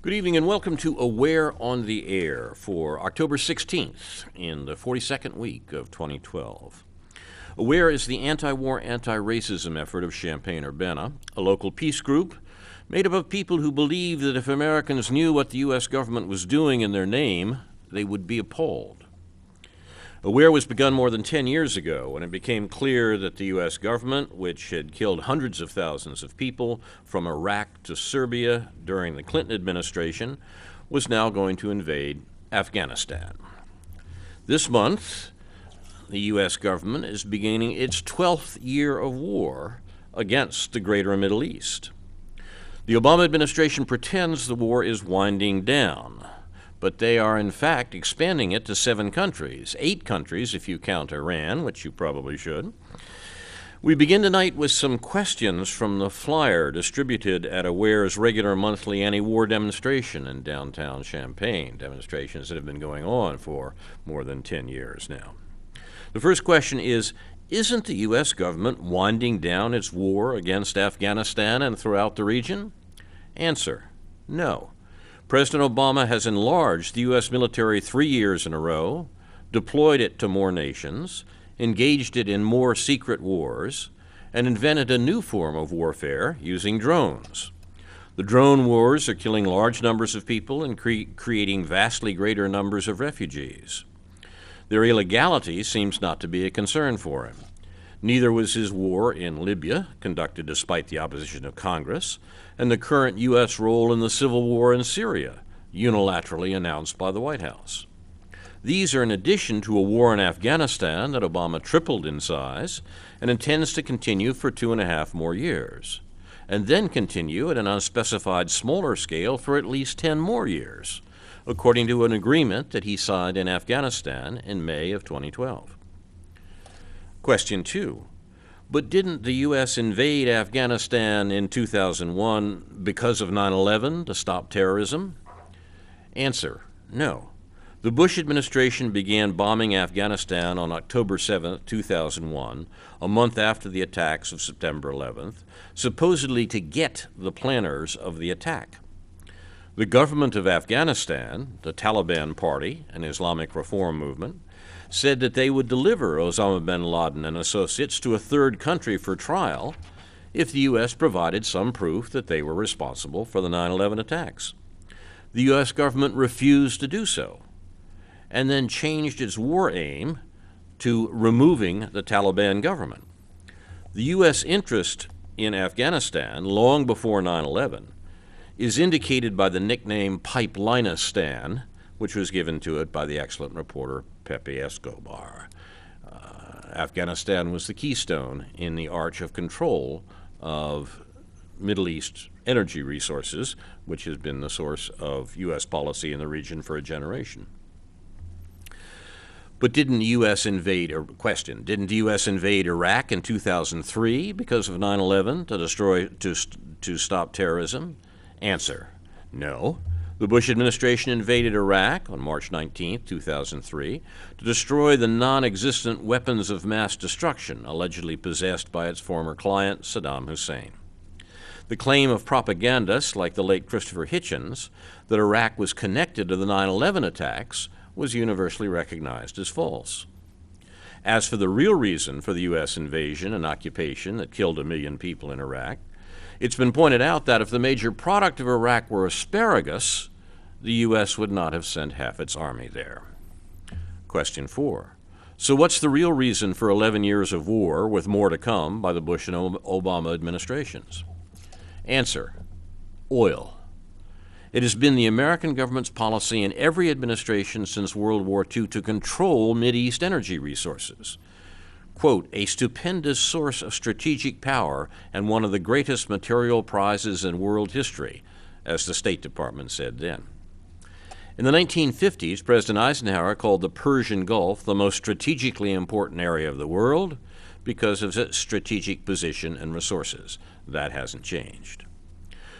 Good evening and welcome to Aware on the Air for October 16th in the 42nd week of 2012. Aware is the anti-war, anti-racism effort of Champaign-Urbana, a local peace group made up of people who believe that if Americans knew what the U.S. government was doing in their name, they would be appalled. Aware was begun more than 10 years ago when it became clear that the U.S. government, which had killed hundreds of thousands of people from Iraq to Serbia during the Clinton administration, was now going to invade Afghanistan. This month, the U.S. government is beginning its 12th year of war against the greater Middle East. The Obama administration pretends the war is winding down, but they are in fact expanding it to 7 countries, 8 countries if you count Iran, which you probably should. We begin tonight with some questions from the flyer distributed at Aware's regular monthly anti-war demonstration in downtown Champaign, demonstrations that have been going on for more than 10 years now. The first question is, isn't the U.S. government winding down its war against Afghanistan and throughout the region? Answer, no. President Obama has enlarged the U.S. military 3 years in a row, deployed it to more nations, engaged it in more secret wars, and invented a new form of warfare using drones. The drone wars are killing large numbers of people and creating vastly greater numbers of refugees. Their illegality seems not to be a concern for him. Neither was his war in Libya, conducted despite the opposition of Congress, and the current U.S. role in the civil war in Syria, unilaterally announced by the White House. These are in addition to a war in Afghanistan that Obama tripled in size and intends to continue for 2.5 more years, and then continue at an unspecified smaller scale for at least 10 more years, according to an agreement that he signed in Afghanistan in May of 2012. Question 2. But didn't the U.S. invade Afghanistan in 2001 because of 9/11 to stop terrorism? Answer, no. The Bush administration began bombing Afghanistan on October 7, 2001, a month after the attacks of September 11th, supposedly to get the planners of the attack. The government of Afghanistan, the Taliban Party, an Islamic reform movement, said that they would deliver Osama bin Laden and associates to a third country for trial if the U.S. provided some proof that they were responsible for the 9/11 attacks. The U.S. government refused to do so, and then changed its war aim to removing the Taliban government. The U.S. interest in Afghanistan, long before 9/11, is indicated by the nickname Pipelinistan, which was given to it by the excellent reporter Pepe Escobar. Afghanistan was the keystone in the arch of control of Middle East energy resources, which has been the source of U.S. policy in the region for a generation. But didn't the U.S. invade Iraq in 2003 because of 9/11 to stop terrorism? Answer, no. The Bush administration invaded Iraq on March 19, 2003, to destroy the non-existent weapons of mass destruction allegedly possessed by its former client, Saddam Hussein. The claim of propagandists like the late Christopher Hitchens that Iraq was connected to the 9/11 attacks was universally recognized as false. As for the real reason for the U.S. invasion and occupation that killed 1 million people in Iraq, it's been pointed out that if the major product of Iraq were asparagus, the U.S. would not have sent half its army there. Question 4. So what's the real reason for 11 years of war, with more to come by the Bush and Obama administrations? Answer, oil. It has been the American government's policy in every administration since World War II to control Mideast energy resources. Quote, a stupendous source of strategic power and one of the greatest material prizes in world history, as the State Department said then. In the 1950s, President Eisenhower called the Persian Gulf the most strategically important area of the world because of its strategic position and resources. That hasn't changed.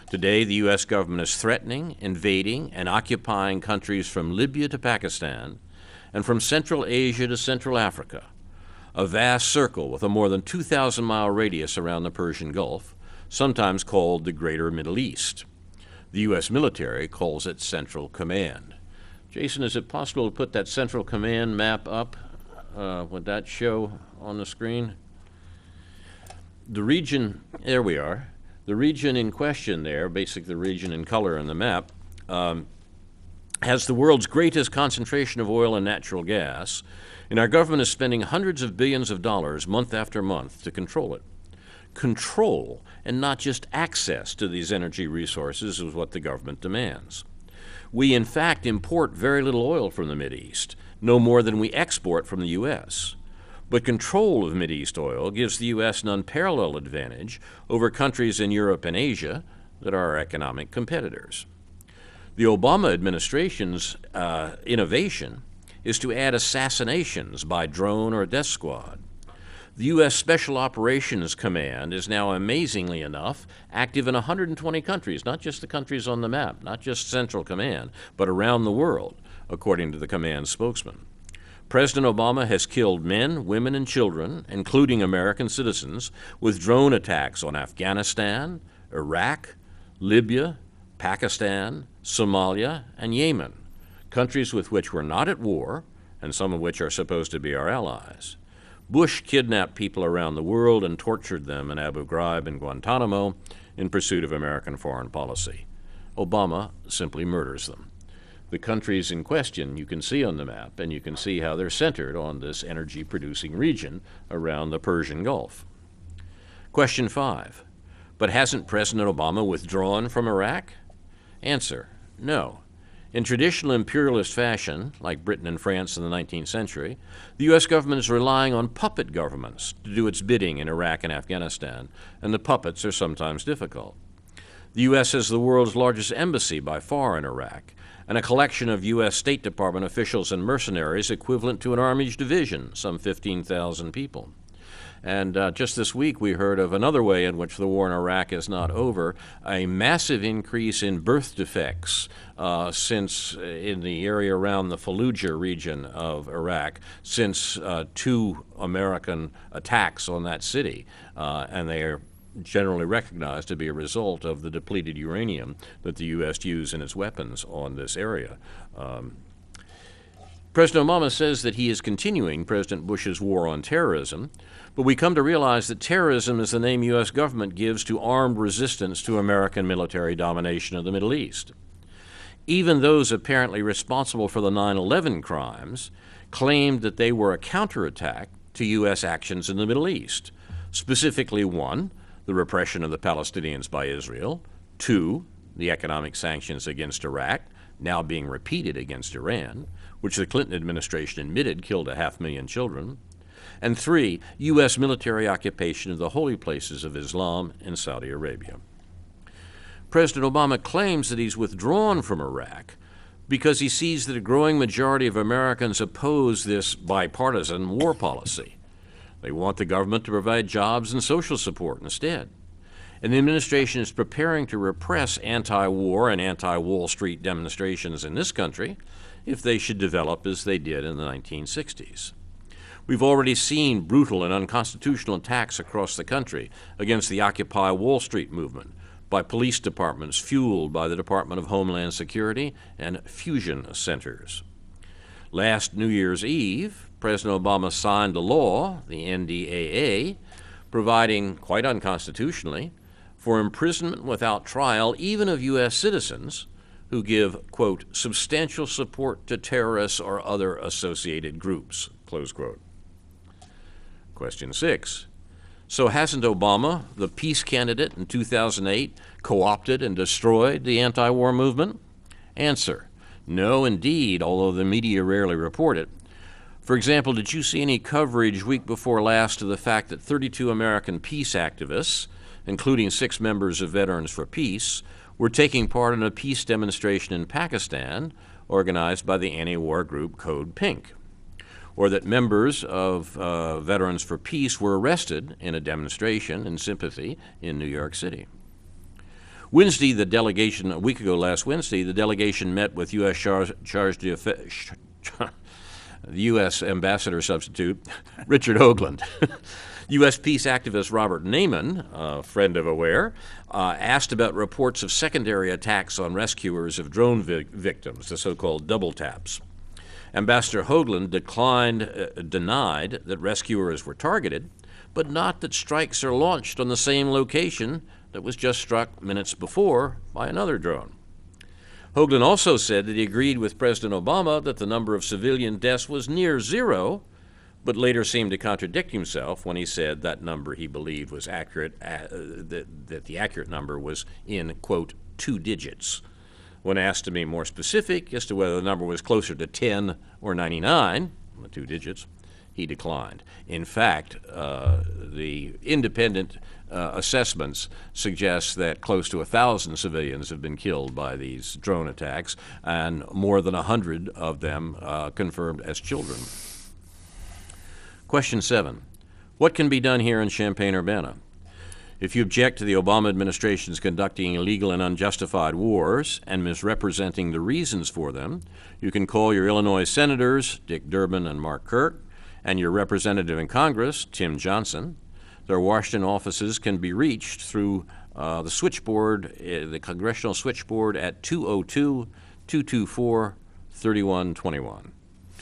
Today, the U.S. government is threatening, invading, and occupying countries from Libya to Pakistan and from Central Asia to Central Africa, a vast circle with a more than 2,000-mile radius around the Persian Gulf, sometimes called the Greater Middle East. The U.S. military calls it Central Command. Jason, is it possible to put that Central Command map up? Would that show on the screen? The region, there we are. The region in question there, basically the region in color in the map, has the world's greatest concentration of oil and natural gas, and our government is spending hundreds of billions of dollars month after month to control it. Control, and not just access to these energy resources, is what the government demands. We, in fact, import very little oil from the Mideast, no more than we export from the U.S. But control of Mideast oil gives the U.S. an unparalleled advantage over countries in Europe and Asia that are our economic competitors. The Obama administration's innovation is to add assassinations by drone or death squad. The U.S. Special Operations Command is now, amazingly enough, active in 120 countries, not just the countries on the map, not just Central Command, but around the world, according to the command spokesman. President Obama has killed men, women, and children, including American citizens, with drone attacks on Afghanistan, Iraq, Libya, Pakistan, Somalia, and Yemen, countries with which we're not at war, and some of which are supposed to be our allies. Bush kidnapped people around the world and tortured them in Abu Ghraib and Guantanamo in pursuit of American foreign policy. Obama simply murders them. The countries in question you can see on the map, and you can see how they're centered on this energy-producing region around the Persian Gulf. Question 5. But hasn't President Obama withdrawn from Iraq? Answer, no. In traditional imperialist fashion, like Britain and France in the 19th century, the U.S. government is relying on puppet governments to do its bidding in Iraq and Afghanistan, and the puppets are sometimes difficult. The U.S. has the world's largest embassy by far in Iraq, and a collection of U.S. State Department officials and mercenaries equivalent to an Army's division, some 15,000 people. And just this week we heard of another way in which the war in Iraq is not over, a massive increase in birth defects since in the area around the Fallujah region of Iraq, since 2 American attacks on that city, and they are generally recognized to be a result of the depleted uranium that the U.S. used in its weapons on this area. President Obama says that he is continuing President Bush's war on terrorism, but we come to realize that terrorism is the name U.S. government gives to armed resistance to American military domination of the Middle East. Even those apparently responsible for the 9/11 crimes claimed that they were a counterattack to U.S. actions in the Middle East, specifically 1, the repression of the Palestinians by Israel, 2, the economic sanctions against Iraq, now being repeated against Iran, which the Clinton administration admitted killed 500,000 children, and 3, U.S. military occupation of the holy places of Islam in Saudi Arabia. President Obama claims that he's withdrawn from Iraq because he sees that a growing majority of Americans oppose this bipartisan war policy. They want the government to provide jobs and social support instead. And the administration is preparing to repress anti-war and anti-Wall Street demonstrations in this country if they should develop as they did in the 1960s. We've already seen brutal and unconstitutional attacks across the country against the Occupy Wall Street movement by police departments fueled by the Department of Homeland Security and fusion centers. Last New Year's Eve, President Obama signed a law, the NDAA, providing, quite unconstitutionally, for imprisonment without trial even of U.S. citizens who give, quote, substantial support to terrorists or other associated groups, close quote. Question 6. So hasn't Obama, the peace candidate in 2008, co-opted and destroyed the anti-war movement? Answer, no indeed, although the media rarely report it. For example, did you see any coverage week before last of the fact that 32 American peace activists, including 6 members of Veterans for Peace, were taking part in a peace demonstration in Pakistan organized by the anti-war group Code Pink? Or that members of Veterans for Peace were arrested in a demonstration in sympathy in New York City? Wednesday, a week ago last Wednesday, the delegation met with U.S. the U.S. Ambassador substitute, Richard Hoagland. U.S. peace activist Robert Naiman, a friend of Aware, asked about reports of secondary attacks on rescuers of drone victims, the so-called double taps. Ambassador Hoagland denied that rescuers were targeted, but not that strikes are launched on the same location that was just struck minutes before by another drone. Hoagland also said that he agreed with President Obama that the number of civilian deaths was near zero, but later seemed to contradict himself when he said that number he believed was accurate, that the accurate number was in, quote, 2 digits. When asked to be more specific as to whether the number was closer to 10 or 99, the 2 digits, he declined. In fact, the independent assessments suggest that close to 1,000 civilians have been killed by these drone attacks, and more than 100 of them confirmed as children. Question 7. What can be done here in Champaign-Urbana? If you object to the Obama administration's conducting illegal and unjustified wars and misrepresenting the reasons for them, you can call your Illinois senators, Dick Durbin and Mark Kirk, and your representative in Congress, Tim Johnson. Their Washington offices can be reached through the switchboard, the congressional switchboard at 202-224-3121.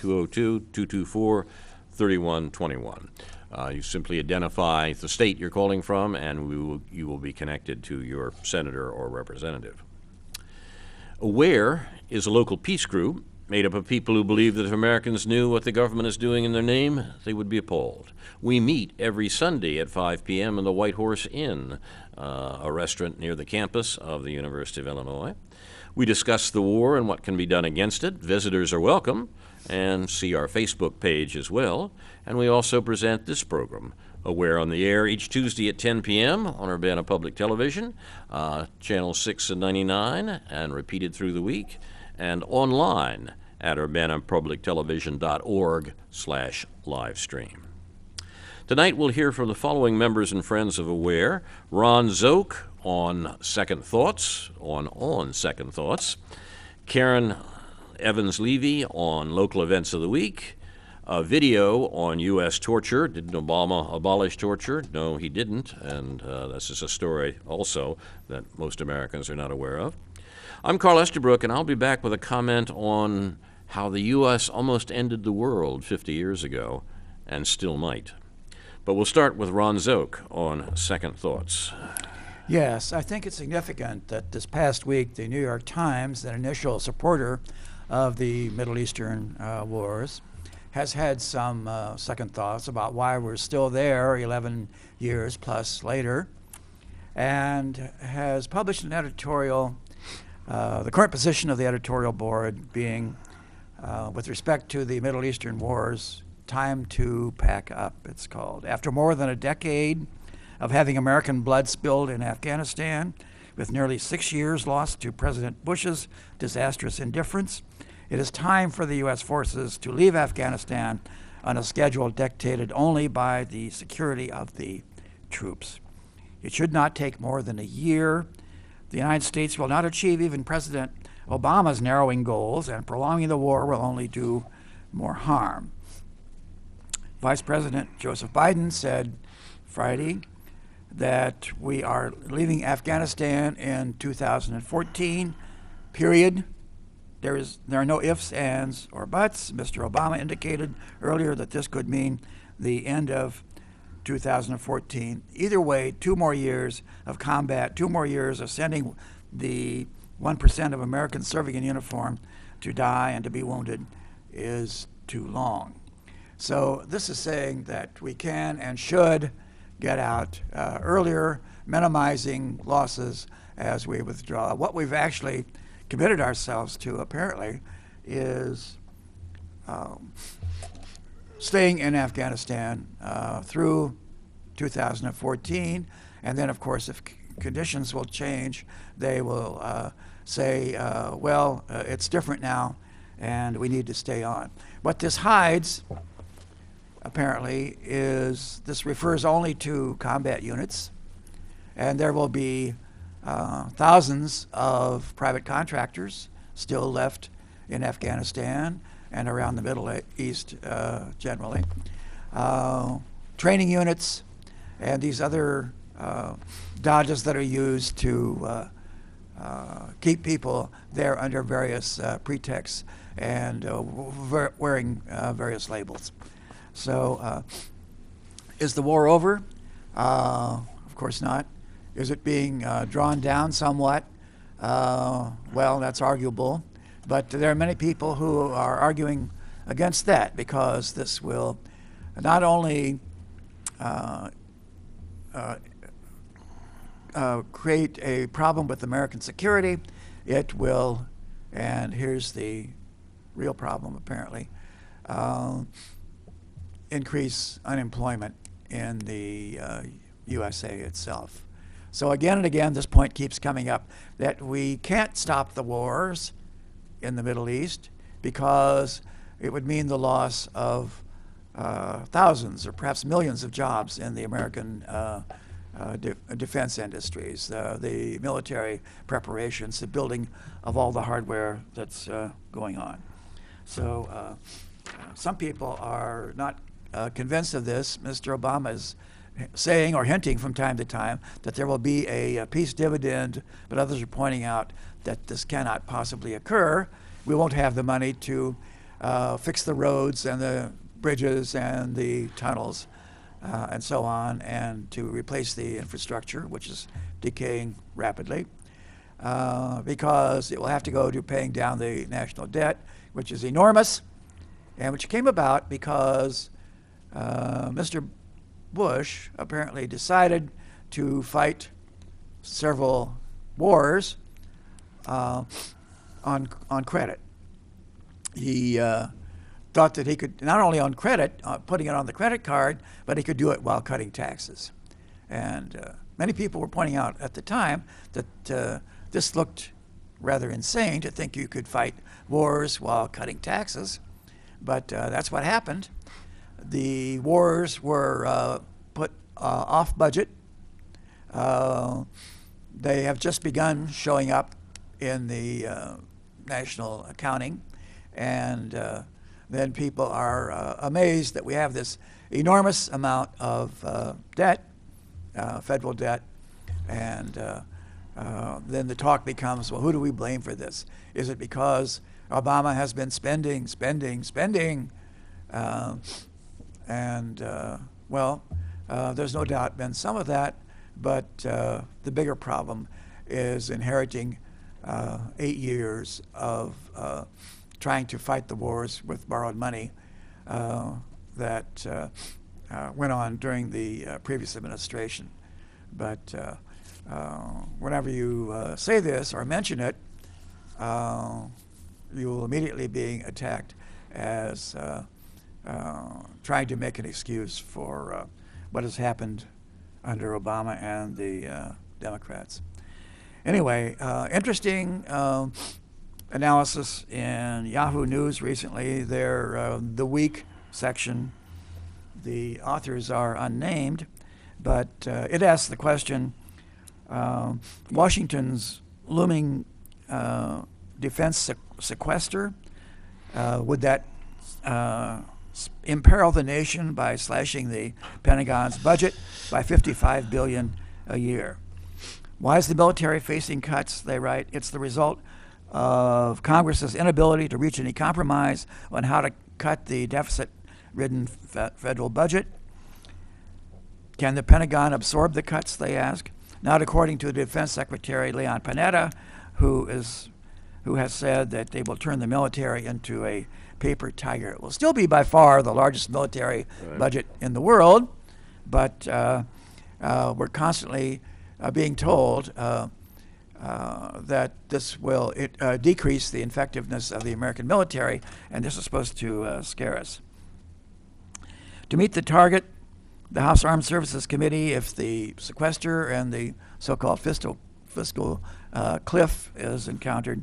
202-224-3121. You simply identify the state you're calling from, and you will be connected to your senator or representative. AWARE is a local peace group made up of people who believe that if Americans knew what the government is doing in their name, they would be appalled. We meet every Sunday at 5 p.m. in the White Horse Inn, a restaurant near the campus of the University of Illinois. We discuss the war and what can be done against it. Visitors are welcome, and see our Facebook page as well. And we also present this program, AWARE on the Air, each Tuesday at 10 p.m. on Urbana Public Television, Channel 6 and 99, and repeated through the week, and online at urbanapublictelevision.org/livestream. Tonight we'll hear from the following members and friends of AWARE: Ron Zoke on Second Thoughts, on Second Thoughts, Karen Evans-Levy on Local Events of the Week, a video on U.S. torture. Didn't Obama abolish torture? No, he didn't, and this is a story also that most Americans are not aware of. I'm Carl Estabrook, and I'll be back with a comment on how the U.S. almost ended the world 50 years ago, and still might. But we'll start with Ron Zoke on Second Thoughts. Yes, I think it's significant that this past week the New York Times, an initial supporter of the Middle Eastern wars, has had some second thoughts about why we're still there 11 years plus later, and has published an editorial, the current position of the editorial board being, with respect to the Middle Eastern wars, time to pack up, it's called. After more than a decade of having American blood spilled in Afghanistan, with nearly 6 years lost to President Bush's disastrous indifference, it is time for the U.S. forces to leave Afghanistan on a schedule dictated only by the security of the troops. It should not take more than a year. The United States will not achieve even President Obama's narrowing goals, and prolonging the war will only do more harm. Vice President Joseph Biden said Friday that we are leaving Afghanistan in 2014, period. There are no ifs, ands, or buts. Mr. Obama indicated earlier that this could mean the end of 2014. Either way, 2 more years of combat, 2 more years of sending the 1% of Americans serving in uniform to die and to be wounded is too long. So this is saying that we can and should get out earlier, minimizing losses as we withdraw. What we've actually committed ourselves to, apparently, is staying in Afghanistan through 2014, and then, of course, if conditions will change, they will say, well, it's different now, and we need to stay on. What this hides, apparently, is this refers only to combat units, and there will be thousands of private contractors still left in Afghanistan and around the Middle East generally. Training units and these other dodges that are used to keep people there under various pretexts and wearing various labels. So, is the war over? Of course not. Is it being drawn down somewhat? Well, that's arguable. But there are many people who are arguing against that, because this will not only create a problem with American security, it will, and here's the real problem apparently, increase unemployment in the USA itself. So again and again, this point keeps coming up, that we can't stop the wars in the Middle East because it would mean the loss of thousands or perhaps millions of jobs in the American defense industries, the military preparations, the building of all the hardware that's going on. So some people are not convinced of this. Mr. Obama is saying or hinting from time to time that there will be a peace dividend, but others are pointing out that this cannot possibly occur. We won't have the money to fix the roads and the bridges and the tunnels and so on, and to replace the infrastructure, which is decaying rapidly, because it will have to go to paying down the national debt, which is enormous, and which came about because Mr. Bush apparently decided to fight several wars on credit. He thought that he could, not only on credit, putting it on the credit card, but he could do it while cutting taxes. And many people were pointing out at the time that this looked rather insane, to think you could fight wars while cutting taxes. But that's what happened. The wars were put off budget. They have just begun showing up in the national accounting, and then people are amazed that we have this enormous amount of debt, federal debt, and then the talk becomes, well, who do we blame for this? Is it because Obama has been spending? Well, there's no doubt been some of that, but the bigger problem is inheriting 8 years of trying to fight the wars with borrowed money that went on during the previous administration. But whenever you say this or mention it, you will immediately be attacked as trying to make an excuse for what has happened under Obama and the Democrats. Anyway, interesting analysis in Yahoo News recently. Their The Week section, the authors are unnamed, but it asks the question, Washington's looming defense sequester, would that imperil the nation by slashing the Pentagon's budget by $55 billion a year? Why is the military facing cuts? They write, it's the result of Congress's inability to reach any compromise on how to cut the deficit-ridden federal budget. Can the Pentagon absorb the cuts, they ask? Not according to the Defense Secretary Leon Panetta, who has said that they will turn the military into a paper tiger. It will still be by far the largest military budget in the world, but we're constantly being told that this will decrease the effectiveness of the American military, and this is supposed to scare us. To meet the target, the House Armed Services Committee, if the sequester and the so-called fiscal cliff is encountered,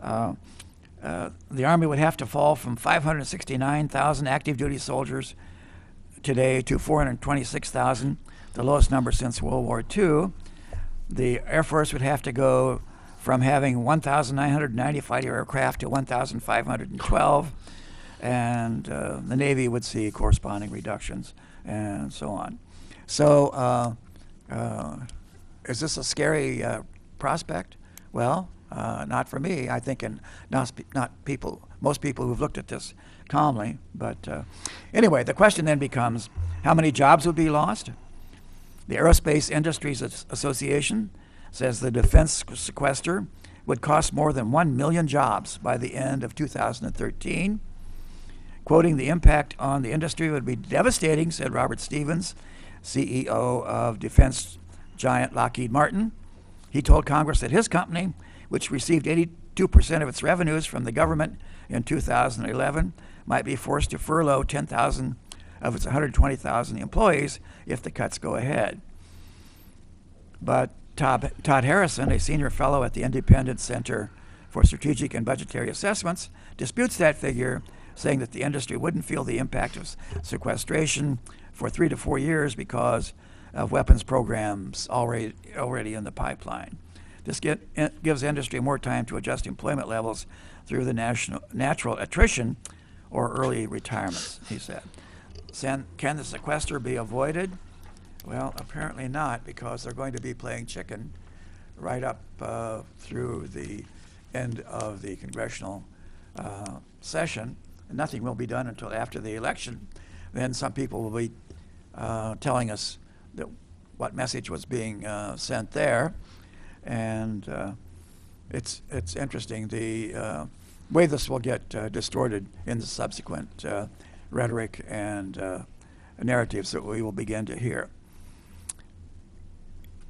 the Army would have to fall from 569,000 active duty soldiers today to 426,000, the lowest number since World War II. The Air Force would have to go from having 1,990 fighter aircraft to 1,512, and the Navy would see corresponding reductions, and so on. So Is this a scary prospect? Well, not for me. I think, and not people. Most people who've looked at this calmly. But anyway, the question then becomes: how many jobs would be lost? The Aerospace Industries Association says the defense sequester would cost more than 1 million jobs by the end of 2013. Quoting, the impact on the industry would be devastating, said Robert Stevens, CEO of defense giant Lockheed Martin. He told Congress that his company, which received 82% of its revenues from the government in 2011, might be forced to furlough 10,000 of its 120,000 employees if the cuts go ahead. But Todd Harrison, a senior fellow at the Independent Center for Strategic and Budgetary Assessments, disputes that figure, saying that the industry wouldn't feel the impact of sequestration for 3 to 4 years because of weapons programs already in the pipeline. This gives industry more time to adjust employment levels through the natural attrition or early retirements, he said. Can the sequester be avoided? Well, apparently not, because they're going to be playing chicken right up through the end of the congressional session. And nothing will be done until after the election. Then some people will be telling us that what message was being sent there. And it's interesting the way this will get distorted in the subsequent rhetoric and narratives that we will begin to hear.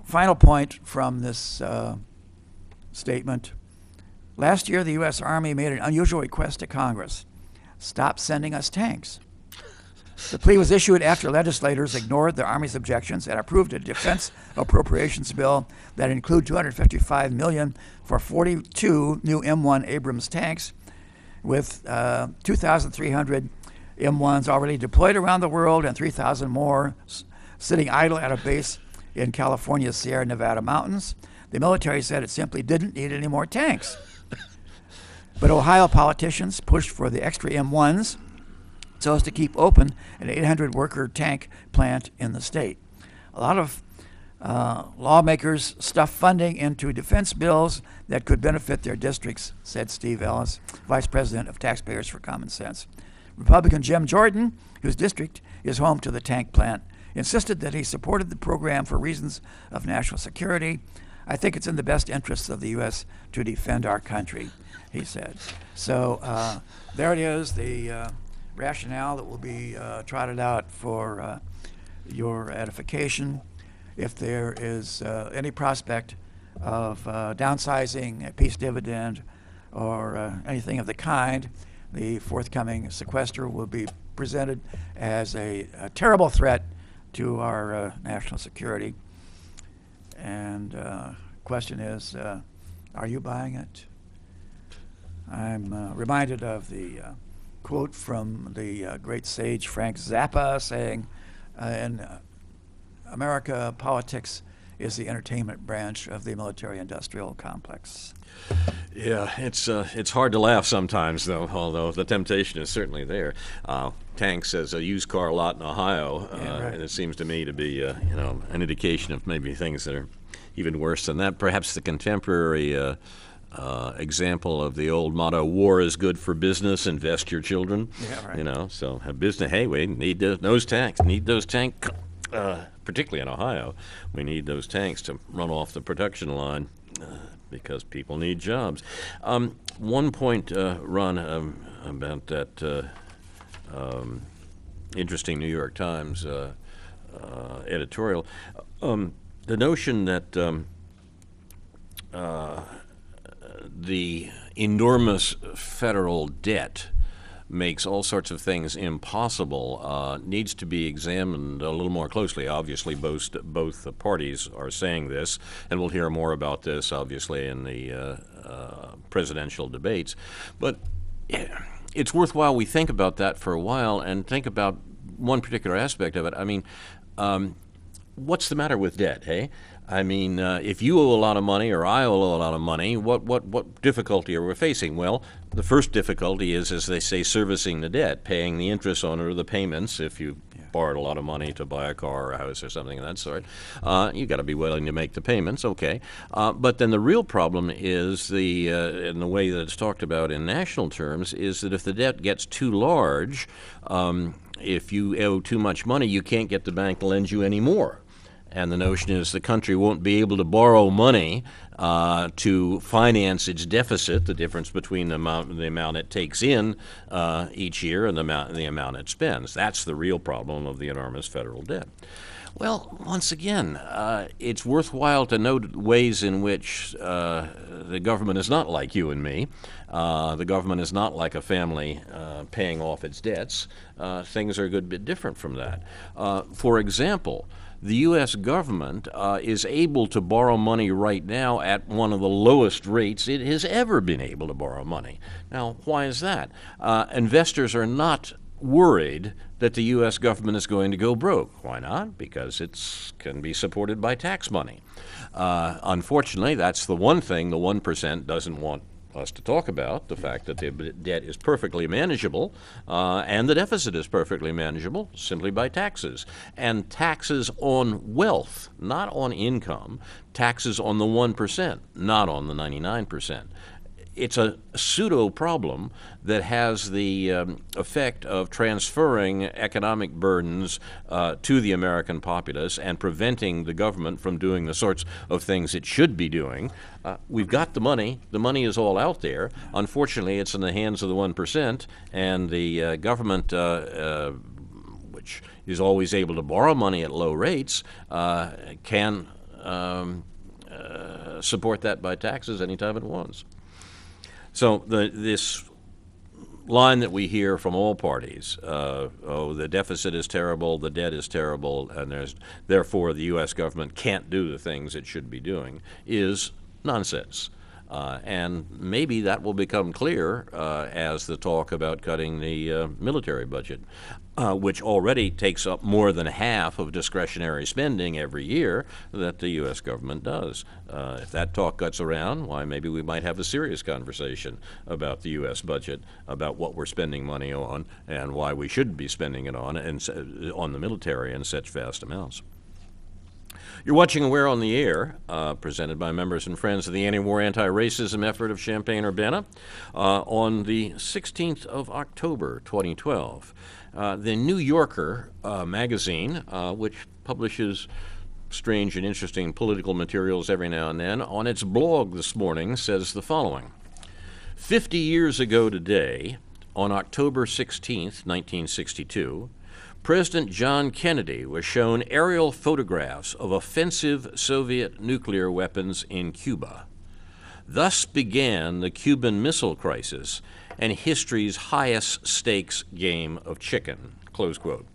Final point from this statement. Last year, the U.S. Army made an unusual request to Congress. Stop sending us tanks. The plea was issued after legislators ignored the Army's objections and approved a defense appropriations bill that included $255 million for 42 new M1 Abrams tanks, with 2,300 M1s already deployed around the world and 3,000 more sitting idle at a base in California's Sierra Nevada mountains. The military said it simply didn't need any more tanks. But Ohio politicians pushed for the extra M1s so as to keep open an 800-worker tank plant in the state. A lot of lawmakers stuffed funding into defense bills that could benefit their districts, said Steve Ellis, Vice President of Taxpayers for Common Sense. Republican Jim Jordan, whose district is home to the tank plant, insisted that he supported the program for reasons of national security. I think it's in the best interests of the U.S. to defend our country, he said. So there it is, the rationale that will be trotted out for your edification. If there is any prospect of downsizing a peace dividend or anything of the kind, the forthcoming sequester will be presented as a terrible threat to our national security. And question is, are you buying it? I'm reminded of the quote from the great sage Frank Zappa saying, in America, politics is the entertainment branch of the military-industrial complex. Yeah, it's hard to laugh sometimes, though, although the temptation is certainly there. Tanks as a used car lot in Ohio, right. And it seems to me to be an indication of maybe things that are even worse than that. Perhaps the contemporary example of the old motto, war is good for business, invest your children. Yeah, right. So have business, hey, we need those tanks, particularly in Ohio. We need those tanks to run off the production line because people need jobs. One point, Ron, about that interesting New York Times editorial, the notion that the enormous federal debt makes all sorts of things impossible needs to be examined a little more closely. Obviously, both parties are saying this, and we'll hear more about this, obviously, in the presidential debates. But it's worthwhile we think about that for a while and think about one particular aspect of it. I mean, what's the matter with debt, hey? I mean, if you owe a lot of money or I owe a lot of money, what difficulty are we facing? Well, the first difficulty is, as they say, servicing the debt, paying the interest on it or the payments if you borrowed a lot of money to buy a car or a house or something of that sort. You got to be willing to make the payments, okay. But then the real problem is in the way that it's talked about in national terms, is that if the debt gets too large, if you owe too much money, you can't get the bank to lend you any more. And the notion is the country won't be able to borrow money to finance its deficit, the difference between the amount it takes in each year and the amount it spends. That's the real problem of the enormous federal debt. Well, once again, it's worthwhile to note ways in which the government is not like you and me. The government is not like a family paying off its debts. Things are a good bit different from that. For example, the U.S. government is able to borrow money right now at one of the lowest rates it has ever been able to borrow money. Now, why is that? Investors are not worried that the U.S. government is going to go broke. Why not? Because it can be supported by tax money. Unfortunately, that's the one thing the 1% doesn't want us to talk about, the fact that the debt is perfectly manageable and the deficit is perfectly manageable simply by taxes. And taxes on wealth, not on income, taxes on the 1%, not on the 99%. It's a pseudo problem that has the effect of transferring economic burdens to the American populace and preventing the government from doing the sorts of things it should be doing. We've got the money is all out there. Unfortunately, it's in the hands of the 1%, and the government, which is always able to borrow money at low rates, can support that by taxes anytime it wants. So this line that we hear from all parties, the deficit is terrible, the debt is terrible, and therefore the U.S. government can't do the things it should be doing, is nonsense. And maybe that will become clear as the talk about cutting the military budget, which already takes up more than half of discretionary spending every year that the U.S. government does. If that talk gets around, why, maybe we might have a serious conversation about the U.S. budget, about what we're spending money on, and why we shouldn't be spending it on the military in such vast amounts. You're watching Aware on the Air, presented by members and friends of the anti-war, anti-racism effort of Champaign-Urbana, on the 16th of October, 2012. The New Yorker magazine, which publishes strange and interesting political materials every now and then, on its blog this morning says the following: 50 years ago today, on October 16th, 1962, President John Kennedy was shown aerial photographs of offensive Soviet nuclear weapons in Cuba. Thus began the Cuban Missile Crisis and history's highest stakes game of chicken, close quote.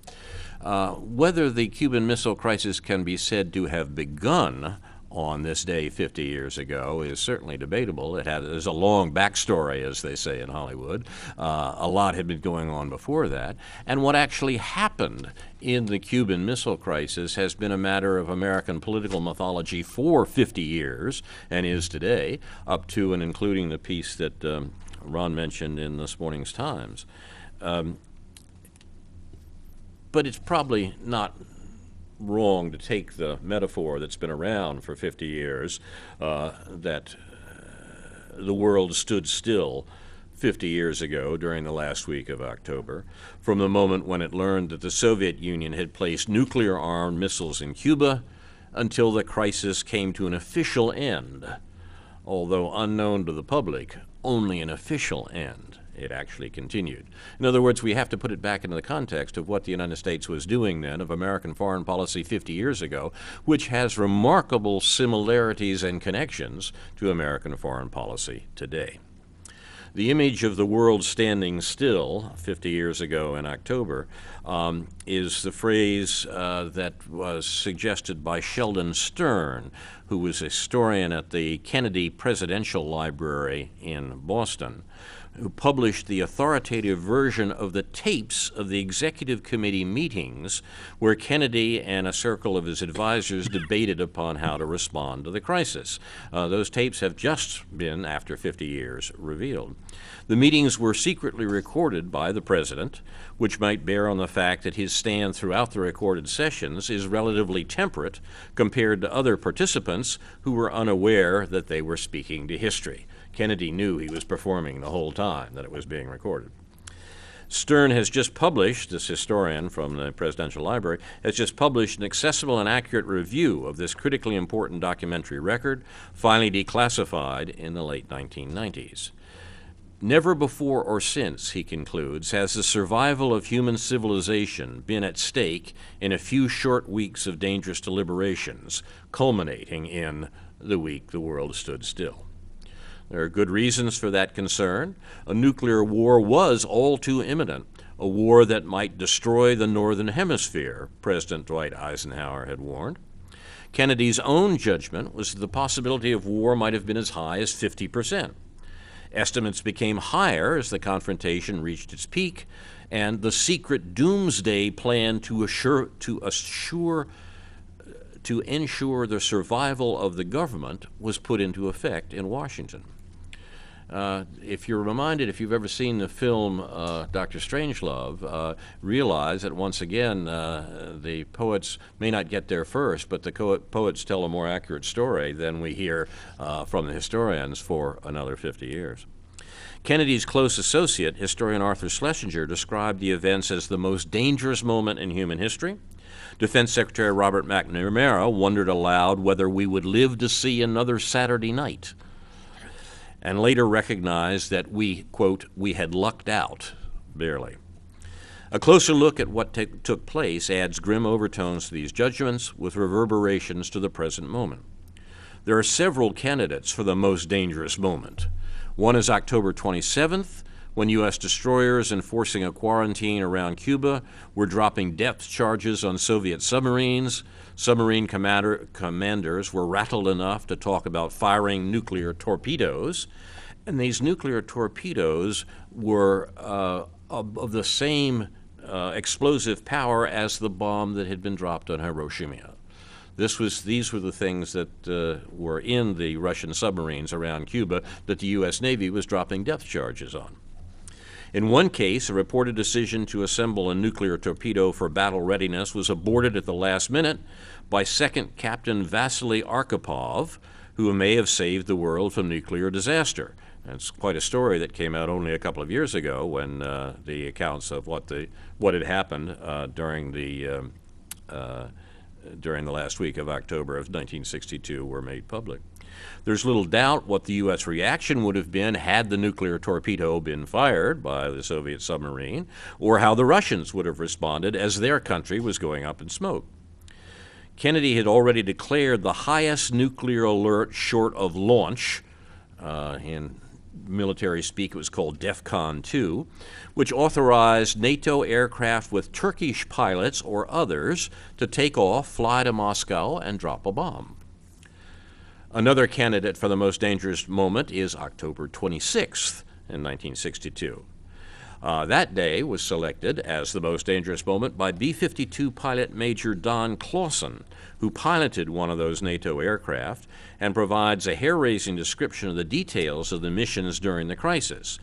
Whether the Cuban Missile Crisis can be said to have begun on this day 50 years ago is certainly debatable. There's a long backstory, as they say in Hollywood. A lot had been going on before that. And what actually happened in the Cuban Missile Crisis has been a matter of American political mythology for 50 years, and is today, up to and including the piece that Ron mentioned in this morning's Times. But it's probably not wrong to take the metaphor that's been around for 50 years, that the world stood still 50 years ago during the last week of October, from the moment when it learned that the Soviet Union had placed nuclear-armed missiles in Cuba until the crisis came to an official end. Although unknown to the public, only an official end. It actually continued. In other words, we have to put it back into the context of what the United States was doing then, of American foreign policy 50 years ago, which has remarkable similarities and connections to American foreign policy today. The image of the world standing still 50 years ago in October is the phrase that was suggested by Sheldon Stern, who was a historian at the Kennedy Presidential Library in Boston, who published the authoritative version of the tapes of the executive committee meetings where Kennedy and a circle of his advisors debated upon how to respond to the crisis. Those tapes have just been, after 50 years, revealed. The meetings were secretly recorded by the president, which might bear on the fact that his stand throughout the recorded sessions is relatively temperate compared to other participants who were unaware that they were speaking to history. Kennedy knew he was performing the whole time that it was being recorded. Stern has just published, this historian from the Presidential Library, has just published an accessible and accurate review of this critically important documentary record, finally declassified in the late 1990s. Never before or since, he concludes, has the survival of human civilization been at stake in a few short weeks of dangerous deliberations, culminating in the week the world stood still. There are good reasons for that concern. A nuclear war was all too imminent, a war that might destroy the Northern Hemisphere, President Dwight Eisenhower had warned. Kennedy's own judgment was that the possibility of war might have been as high as 50%. Estimates became higher as the confrontation reached its peak, and the secret doomsday plan to ensure the survival of the government was put into effect in Washington. If you're reminded, if you've ever seen the film Dr. Strangelove, realize that once again the poets may not get there first, but the poets tell a more accurate story than we hear from the historians for another 50 years. Kennedy's close associate, historian Arthur Schlesinger, described the events as the most dangerous moment in human history. Defense Secretary Robert McNamara wondered aloud whether we would live to see another Saturday night, and later recognized that we, quote, we had lucked out, barely. A closer look at what took place adds grim overtones to these judgments with reverberations to the present moment. There are several candidates for the most dangerous moment. One is October 27th, when U.S. destroyers enforcing a quarantine around Cuba were dropping depth charges on Soviet submarines. Submarine commanders were rattled enough to talk about firing nuclear torpedoes, and these nuclear torpedoes were of the same explosive power as the bomb that had been dropped on Hiroshima. These were the things that were in the Russian submarines around Cuba that the U.S. Navy was dropping depth charges on. In one case, a reported decision to assemble a nuclear torpedo for battle readiness was aborted at the last minute by Second Captain Vasily Arkhipov, who may have saved the world from nuclear disaster. And it's quite a story that came out only a couple of years ago when the accounts of what had happened during the last week of October of 1962 were made public. There's little doubt what the U.S. reaction would have been had the nuclear torpedo been fired by the Soviet submarine, or how the Russians would have responded as their country was going up in smoke. Kennedy had already declared the highest nuclear alert short of launch. In military speak, it was called DEFCON 2, which authorized NATO aircraft with Turkish pilots or others to take off, fly to Moscow, and drop a bomb. Another candidate for the most dangerous moment is October 26th in 1962. That day was selected as the most dangerous moment by B-52 pilot Major Don Clausen, who piloted one of those NATO aircraft and provides a hair-raising description of the details of the missions during the crisis.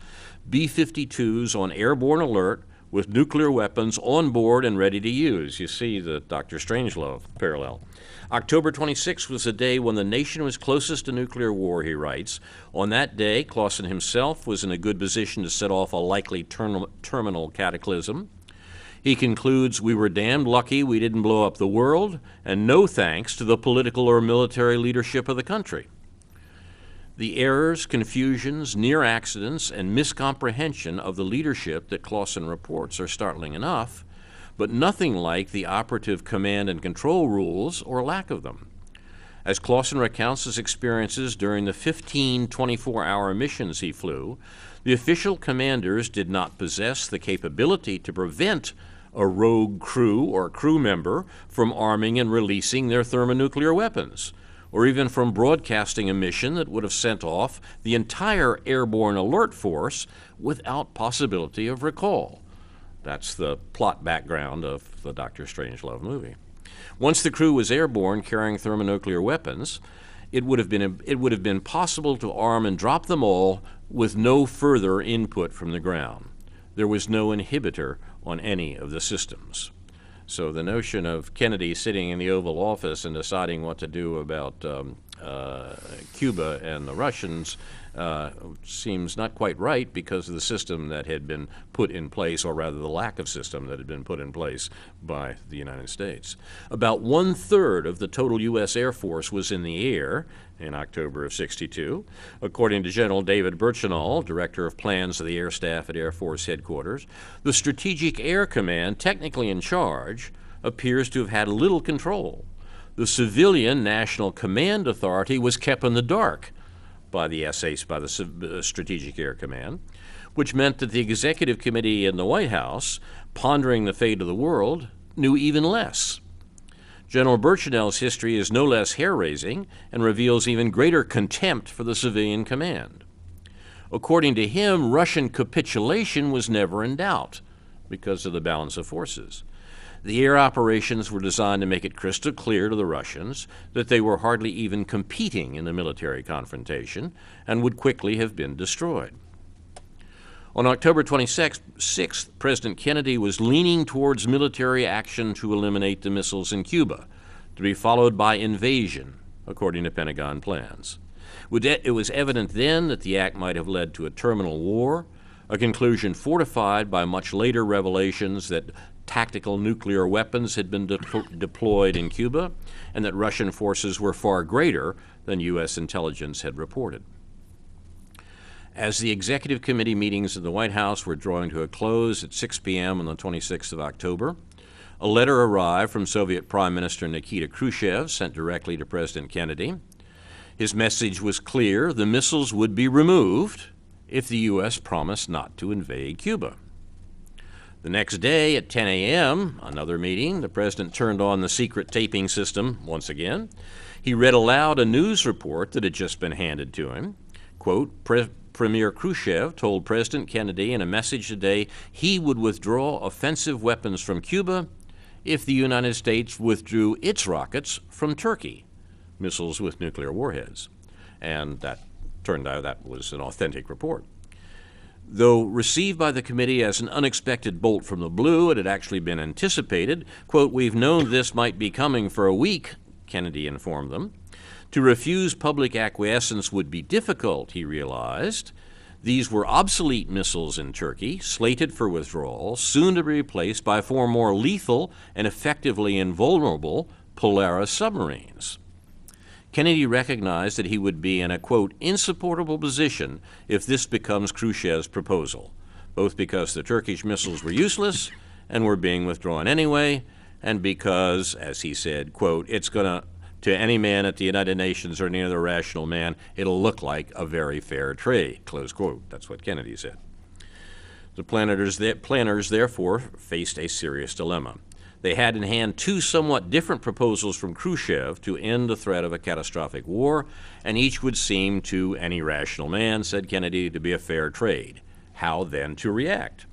B-52s on airborne alert with nuclear weapons on board and ready to use. You see the Dr. Strangelove parallel. October 26 was the day when the nation was closest to nuclear war, he writes. On that day, Clausen himself was in a good position to set off a likely terminal cataclysm. He concludes, "We were damned lucky we didn't blow up the world, and no thanks to the political or military leadership of the country." The errors, confusions, near accidents, and miscomprehension of the leadership that Clausen reports are startling enough, but nothing like the operative command and control rules or lack of them. As Clausen recounts his experiences during the 15 24-hour missions he flew, the official commanders did not possess the capability to prevent a rogue crew or crew member from arming and releasing their thermonuclear weapons. or even from broadcasting a mission that would have sent off the entire airborne alert force without possibility of recall. That's the plot background of the Dr. Strangelove movie. Once the crew was airborne carrying thermonuclear weapons, it would have been possible to arm and drop them all with no further input from the ground. There was no inhibitor on any of the systems. So the notion of Kennedy sitting in the Oval Office and deciding what to do about Cuba and the Russians seems not quite right because of the system that had been put in place, or rather the lack of system that had been put in place by the United States. About 1/3 of the total U.S. Air Force was in the air in October of '62. According to General David Birchinall, Director of Plans of the Air Staff at Air Force Headquarters, the Strategic Air Command, technically in charge, appears to have had little control. The civilian National Command Authority was kept in the dark by the Strategic Air Command, which meant that the Executive Committee in the White House, pondering the fate of the world, knew even less. General Birchinall's history is no less hair-raising and reveals even greater contempt for the civilian command. According to him, Russian capitulation was never in doubt because of the balance of forces. The air operations were designed to make it crystal clear to the Russians that they were hardly even competing in the military confrontation and would quickly have been destroyed. On October 26th, President Kennedy was leaning towards military action to eliminate the missiles in Cuba, to be followed by invasion, according to Pentagon plans. It was evident then that the act might have led to a terminal war, a conclusion fortified by much later revelations that tactical nuclear weapons had been deployed in Cuba, and that Russian forces were far greater than U.S. intelligence had reported. As the Executive Committee meetings in the White House were drawing to a close at 6 p.m. on the 26th of October, a letter arrived from Soviet Prime Minister Nikita Khrushchev, sent directly to President Kennedy. His message was clear: the missiles would be removed if the U.S. promised not to invade Cuba. The next day at 10 a.m., another meeting, the President turned on the secret taping system once again. He read aloud a news report that had just been handed to him. Quote, Premier Khrushchev told President Kennedy in a message today he would withdraw offensive weapons from Cuba if the United States withdrew its rockets from Turkey, missiles with nuclear warheads. And that turned out that was an authentic report. Though received by the committee as an unexpected bolt from the blue, it had actually been anticipated. Quote, we've known this might be coming for a week, Kennedy informed them. To refuse public acquiescence would be difficult, he realized. These were obsolete missiles in Turkey, slated for withdrawal, soon to be replaced by far more lethal and effectively invulnerable Polaris submarines. Kennedy recognized that he would be in a, quote, insupportable position if this becomes Khrushchev's proposal, both because the Turkish missiles were useless and were being withdrawn anyway, and because, as he said, quote, it's going to any man at the United Nations or any other rational man, it'll look like a very fair trade, close quote. That's what Kennedy said. The planners therefore faced a serious dilemma. They had in hand two somewhat different proposals from Khrushchev to end the threat of a catastrophic war, and each would seem to any rational man, said Kennedy, to be a fair trade. How then to react?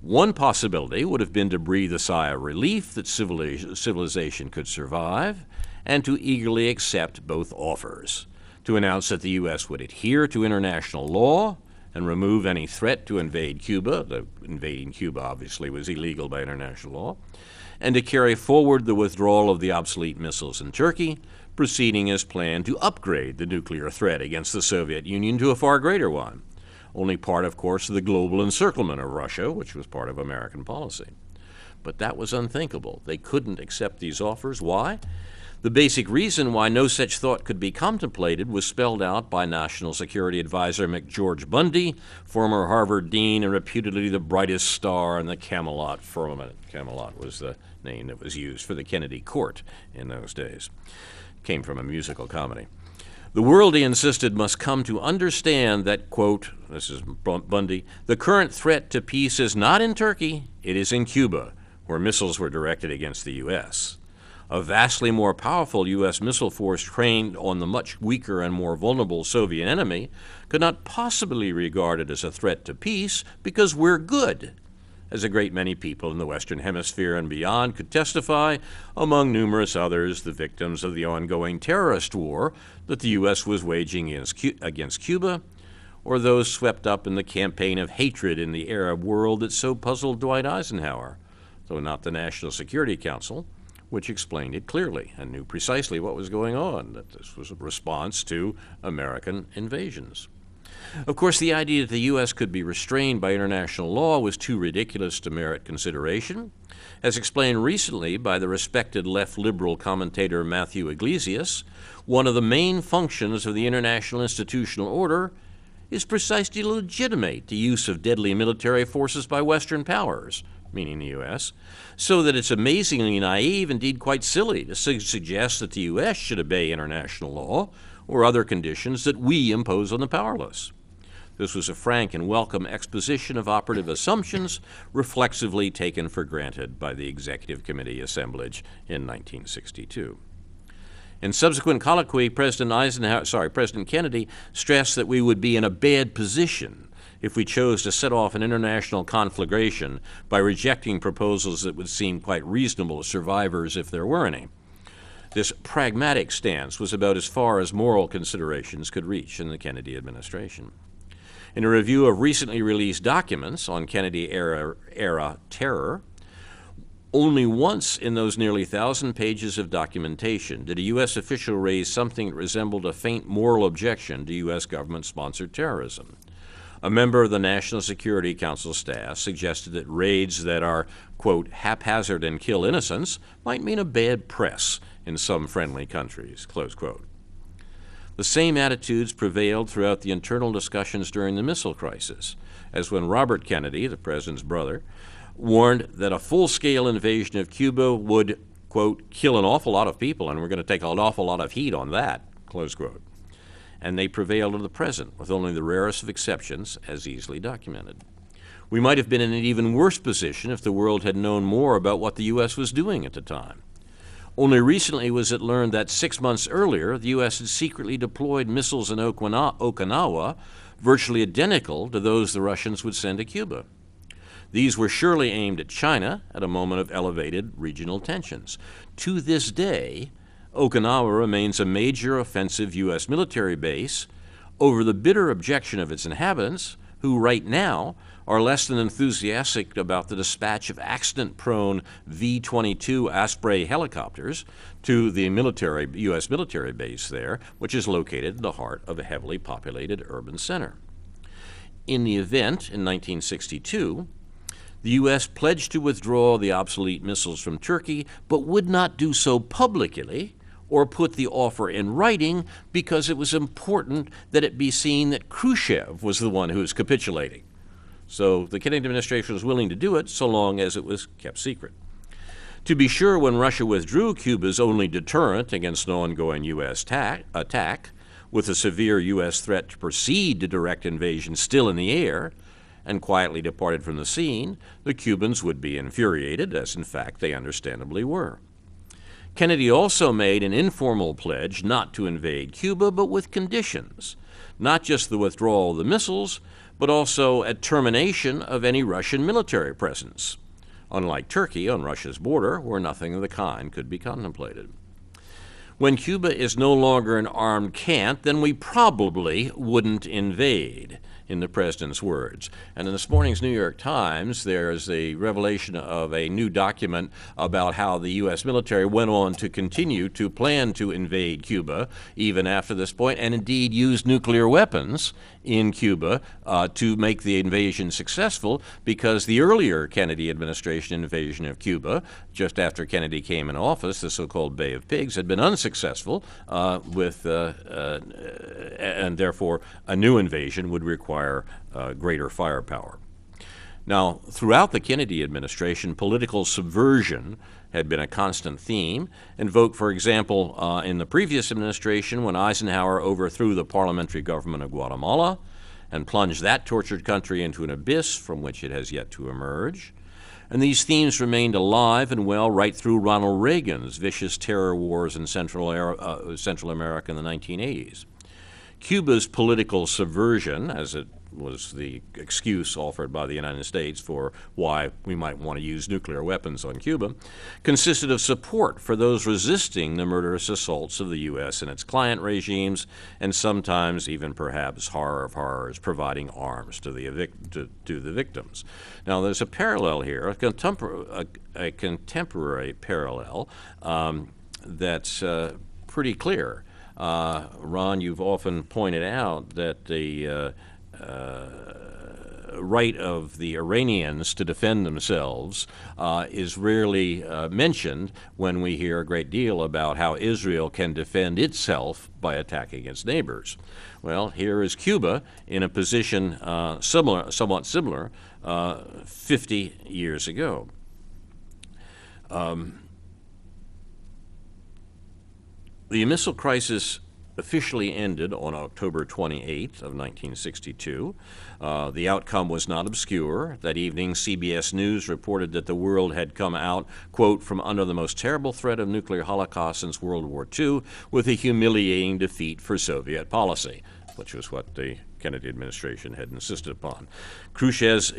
One possibility would have been to breathe a sigh of relief that civilization could survive, and to eagerly accept both offers, to announce that the U.S. would adhere to international law and remove any threat to invade Cuba. The invading Cuba obviously was illegal by international law, and to carry forward the withdrawal of the obsolete missiles in Turkey, proceeding as planned to upgrade the nuclear threat against the Soviet Union to a far greater one, only part, of course, of the global encirclement of Russia, which was part of American policy. But that was unthinkable. They couldn't accept these offers. Why? The basic reason why no such thought could be contemplated was spelled out by National Security Advisor McGeorge Bundy, former Harvard dean and reputedly the brightest star in the Camelot firmament. Camelot was the name that was used for the Kennedy court in those days. Came from a musical comedy. The world, he insisted, must come to understand that, quote, this is Bundy, the current threat to peace is not in Turkey, it is in Cuba, where missiles were directed against the U.S. A vastly more powerful U.S. missile force trained on the much weaker and more vulnerable Soviet enemy could not possibly be regarded as a threat to peace because we're good, as a great many people in the Western Hemisphere and beyond could testify, among numerous others, the victims of the ongoing terrorist war that the U.S. was waging against Cuba, or those swept up in the campaign of hatred in the Arab world that so puzzled Dwight Eisenhower, though not the National Security Council, which explained it clearly and knew precisely what was going on, that this was a response to American invasions. Of course, the idea that the U.S. could be restrained by international law was too ridiculous to merit consideration. As explained recently by the respected left-liberal commentator Matthew Iglesias, one of the main functions of the international institutional order is precisely to legitimate the use of deadly military forces by Western powers, meaning the U.S., so that it's amazingly naive, indeed quite silly, to suggest that the U.S. should obey international law or other conditions that we impose on the powerless. This was a frank and welcome exposition of operative assumptions reflexively taken for granted by the Executive Committee assemblage in 1962. In subsequent colloquy, President Kennedy stressed that we would be in a bad position if we chose to set off an international conflagration by rejecting proposals that would seem quite reasonable to survivors if there were any. This pragmatic stance was about as far as moral considerations could reach in the Kennedy administration. In a review of recently released documents on Kennedy-era terror, only once in those nearly 1,000 pages of documentation did a U.S. official raise something that resembled a faint moral objection to U.S. government-sponsored terrorism. A member of the National Security Council staff suggested that raids that are, quote, haphazard and kill innocents might mean a bad press in some friendly countries, close quote. The same attitudes prevailed throughout the internal discussions during the missile crisis, as when Robert Kennedy, the president's brother, warned that a full-scale invasion of Cuba would, quote, kill an awful lot of people, and we're going to take an awful lot of heat on that, close quote. And they prevailed to the present, with only the rarest of exceptions, as easily documented. We might have been in an even worse position if the world had known more about what the U.S. was doing at the time. Only recently was it learned that 6 months earlier, the U.S. had secretly deployed missiles in Okinawa, virtually identical to those the Russians would send to Cuba. These were surely aimed at China at a moment of elevated regional tensions. To this day, Okinawa remains a major offensive U.S. military base over the bitter objection of its inhabitants, who right now are less than enthusiastic about the dispatch of accident-prone V-22 Osprey helicopters to the U.S. military base there, which is located in the heart of a heavily populated urban center. In the event, in 1962, the U.S. pledged to withdraw the obsolete missiles from Turkey, but would not do so publicly or put the offer in writing because it was important that it be seen that Khrushchev was the one who was capitulating. So the Kennedy administration was willing to do it so long as it was kept secret. To be sure, when Russia withdrew Cuba's only deterrent against an ongoing U.S. attack, with a severe U.S. threat to proceed to direct invasion still in the air, and quietly departed from the scene, the Cubans would be infuriated, as in fact they understandably were. Kennedy also made an informal pledge not to invade Cuba, but with conditions, not just the withdrawal of the missiles, but also a termination of any Russian military presence, unlike Turkey on Russia's border, where nothing of the kind could be contemplated. When Cuba is no longer an armed camp, then we probably wouldn't invade, in the president's words. And in this morning's New York Times, there's a revelation of a new document about how the U.S. military went on to continue to plan to invade Cuba even after this point, and indeed use nuclear weapons in Cuba to make the invasion successful, because the earlier Kennedy administration invasion of Cuba, just after Kennedy came in office, the so-called Bay of Pigs, had been unsuccessful, and therefore a new invasion would require greater firepower. Now, throughout the Kennedy administration, political subversion had been a constant theme, invoked, for example, in the previous administration when Eisenhower overthrew the parliamentary government of Guatemala and plunged that tortured country into an abyss from which it has yet to emerge. And these themes remained alive and well right through Ronald Reagan's vicious terror wars in Central America in the 1980s. Cuba's political subversion, as it was the excuse offered by the United States for why we might want to use nuclear weapons on Cuba, consisted of support for those resisting the murderous assaults of the U.S. and its client regimes, and sometimes even perhaps, horror of horrors, providing arms to the victims. Now, there's a parallel here, a contemporary parallel that's pretty clear. Ron, you've often pointed out that the right of the Iranians to defend themselves is rarely mentioned when we hear a great deal about how Israel can defend itself by attacking its neighbors. Well, here is Cuba in a position somewhat similar 50 years ago. The missile crisis officially ended on October 28th of 1962. The outcome was not obscure. That evening, CBS News reported that the world had come out, quote, from under the most terrible threat of nuclear holocaust since World War II, with a humiliating defeat for Soviet policy, which was what the Kennedy administration had insisted upon. Khrushchev's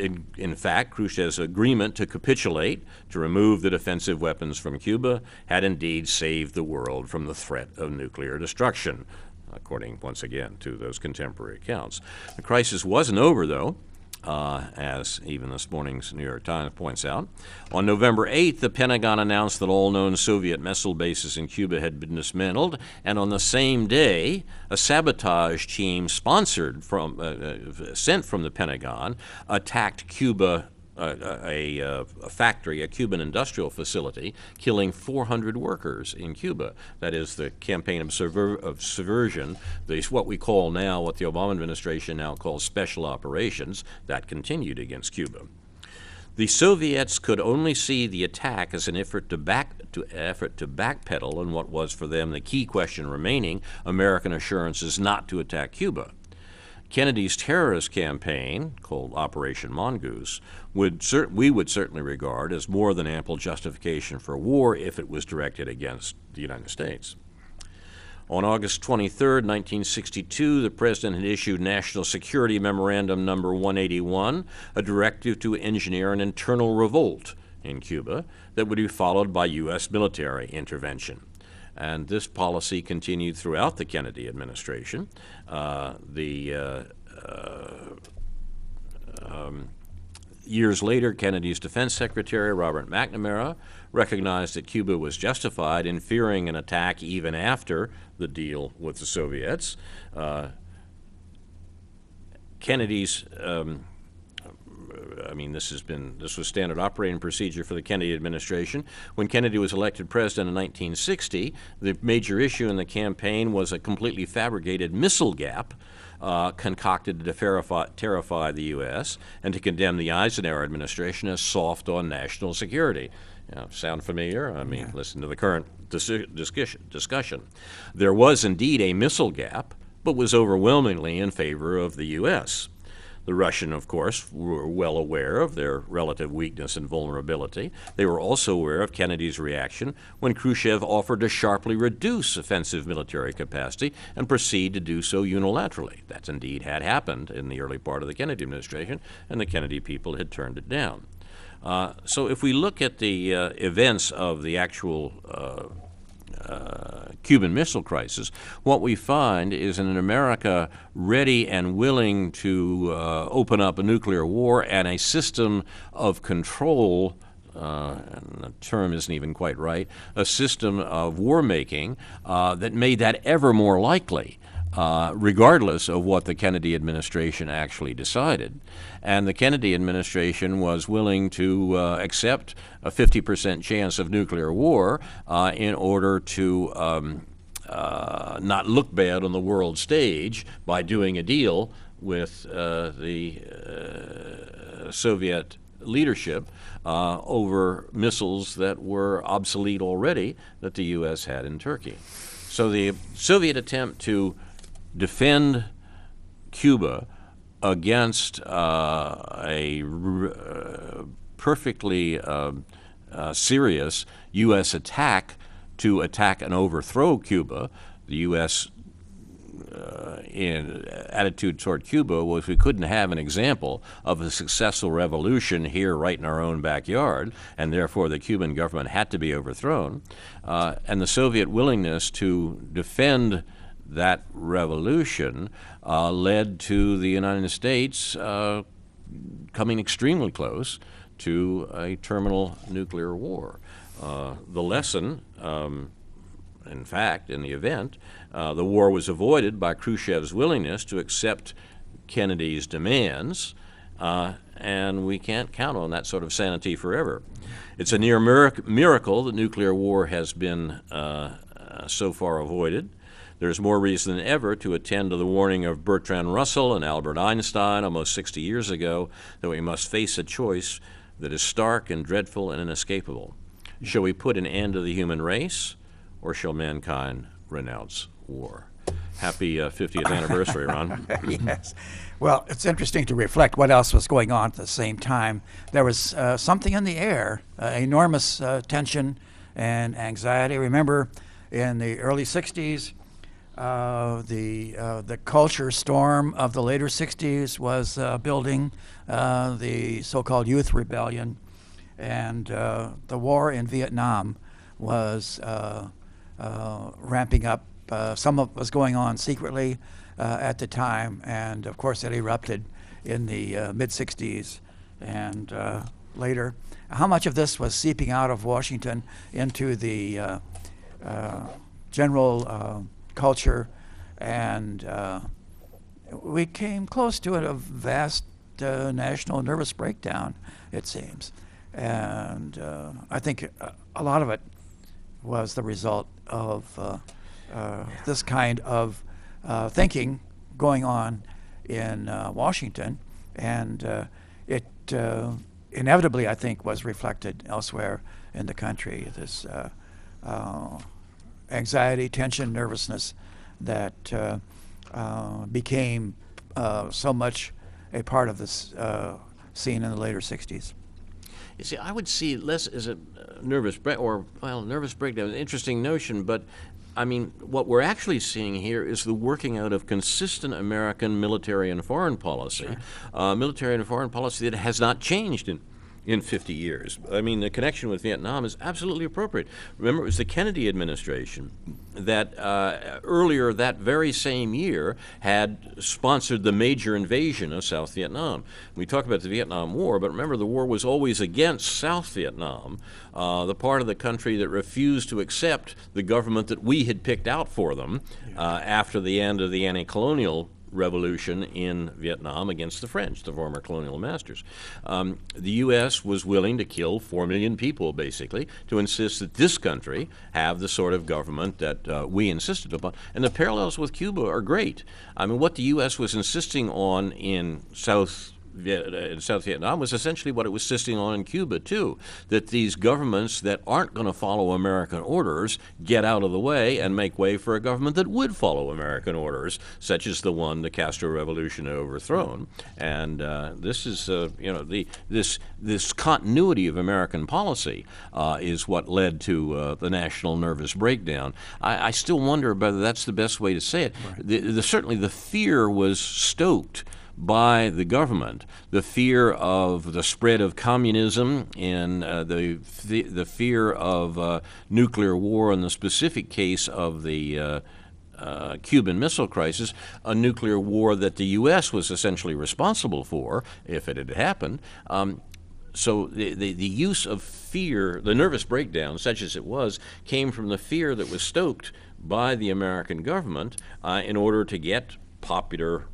agreement to capitulate, to remove the defensive weapons from Cuba, had indeed saved the world from the threat of nuclear destruction, according, once again, to those contemporary accounts. The crisis wasn't over, though, as even this morning's New York Times points out. On November 8th, the Pentagon announced that all known Soviet missile bases in Cuba had been dismantled, and on the same day, a sabotage team sent from the Pentagon attacked Cuba, a factory, a Cuban industrial facility, killing 400 workers in Cuba. That is the campaign of subversion, what we call now, what the Obama administration now calls special operations, that continued against Cuba. The Soviets could only see the attack as an effort to backpedal on what was for them the key question remaining: American assurances not to attack Cuba. Kennedy's terrorist campaign, called Operation Mongoose, we would certainly regard as more than ample justification for war if it was directed against the United States. On August 23, 1962, the President had issued National Security Memorandum Number 181, a directive to engineer an internal revolt in Cuba that would be followed by U.S. military intervention. And this policy continued throughout the Kennedy administration. Years later, Kennedy's Defense Secretary, Robert McNamara, recognized that Cuba was justified in fearing an attack even after the deal with the Soviets. Kennedy's this was standard operating procedure for the Kennedy administration. When Kennedy was elected president in 1960, the major issue in the campaign was a completely fabricated missile gap concocted to terrify the U.S. and to condemn the Eisenhower administration as soft on national security. Sound familiar? Yeah. Listen to the current discussion. There was indeed a missile gap, but was overwhelmingly in favor of the U.S. The Russians, of course, were well aware of their relative weakness and vulnerability. They were also aware of Kennedy's reaction when Khrushchev offered to sharply reduce offensive military capacity and proceed to do so unilaterally. That indeed had happened in the early part of the Kennedy administration, and the Kennedy people had turned it down. So if we look at the events of the actual Cuban Missile Crisis, what we find is an America ready and willing to open up a nuclear war and a system of control, and the term isn't even quite right, a system of war-making that made that ever more likely, regardless of what the Kennedy administration actually decided. And the Kennedy administration was willing to accept a 50% chance of nuclear war in order to not look bad on the world stage by doing a deal with the Soviet leadership over missiles that were obsolete already that the U.S. had in Turkey. So the Soviet attempt to defend Cuba against a perfectly serious U.S. attack to attack and overthrow Cuba. The U.S. Attitude toward Cuba was we couldn't have an example of a successful revolution here right in our own backyard, and therefore the Cuban government had to be overthrown. And the Soviet willingness to defend that revolution led to the United States coming extremely close to a terminal nuclear war. The lesson, in fact, in the event, the war was avoided by Khrushchev's willingness to accept Kennedy's demands, and we can't count on that sort of sanity forever. It's a near miracle that nuclear war has been so far avoided. There's more reason than ever to attend to the warning of Bertrand Russell and Albert Einstein almost 60 years ago that we must face a choice that is stark and dreadful and inescapable. Shall we put an end to the human race, or shall mankind renounce war? Happy 50th anniversary, Ron. Yes. Well, it's interesting to reflect what else was going on at the same time. There was something in the air, enormous tension and anxiety. Remember, in the early 60s, the culture storm of the later 60s was building, the so-called Youth Rebellion, and the war in Vietnam was ramping up. Some of it was going on secretly at the time, and of course it erupted in the mid-60s and later. How much of this was seeping out of Washington into the general culture, and we came close to a vast national nervous breakdown, it seems. And I think a lot of it was the result of this kind of thinking going on in Washington, and it inevitably, I think, was reflected elsewhere in the country. This anxiety, tension, nervousness that became so much a part of this scene in the later 60s. You see, I would see less as a nervous breakdown, an interesting notion, but I mean, what we're actually seeing here is the working out of consistent American military and foreign policy, military and foreign policy that has not changed in 50 years. I mean, the connection with Vietnam is absolutely appropriate. Remember, it was the Kennedy administration that earlier that very same year had sponsored the major invasion of South Vietnam. We talk about the Vietnam War, but remember, the war was always against South Vietnam, the part of the country that refused to accept the government that we had picked out for them after the end of the anti-colonial revolution in Vietnam against the French, the former colonial masters. The U.S. was willing to kill 4 million people, basically, to insist that this country have the sort of government that we insisted upon. And the parallels with Cuba are great. I mean, what the U.S. was insisting on in South Vietnam was essentially what it was insisting on in Cuba, too, that these governments that aren't going to follow American orders get out of the way and make way for a government that would follow American orders, such as the one the Castro Revolution had overthrown. And this is, this continuity of American policy is what led to the national nervous breakdown. I still wonder whether that's the best way to say it. Right. Certainly the fear was stoked by the government, the fear of the spread of communism and the fear of nuclear war in the specific case of the Cuban Missile Crisis, a nuclear war that the U.S. was essentially responsible for if it had happened. So the use of fear, the nervous breakdown, such as it was, came from the fear that was stoked by the American government in order to get popular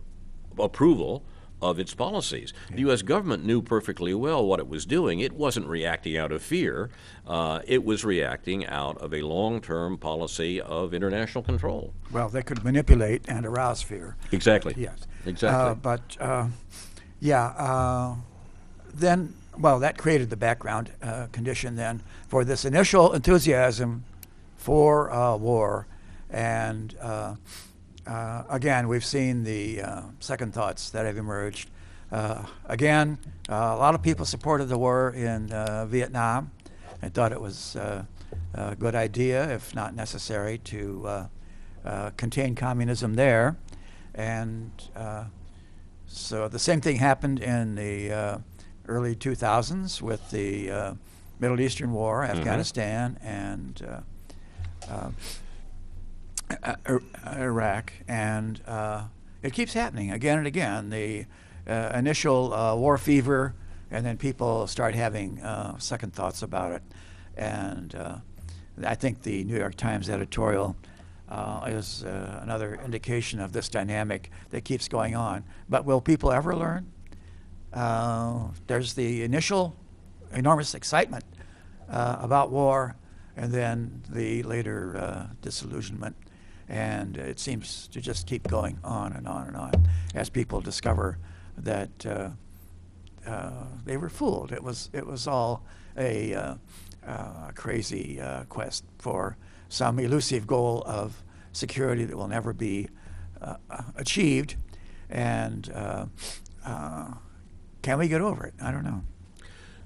approval of its policies. The U.S. government knew perfectly well what it was doing. It wasn't reacting out of fear. It was reacting out of a long-term policy of international control. Well, they could manipulate and arouse fear. Exactly. Yes. Exactly. Then, well, that created the background condition then for this initial enthusiasm for war, and again, we've seen the second thoughts that have emerged Again, a lot of people supported the war in Vietnam and thought it was a good idea, if not necessary, to contain communism there. And so the same thing happened in the early 2000s with the Middle Eastern War, Afghanistan, and Iraq. And it keeps happening again and again. The initial war fever, and then people start having second thoughts about it. And I think the New York Times editorial is another indication of this dynamic that keeps going on. But will people ever learn? There's the initial enormous excitement about war, and then the later disillusionment. And it seems to just keep going on and on and on as people discover that they were fooled. It was all a crazy quest for some elusive goal of security that will never be achieved. And can we get over it? I don't know.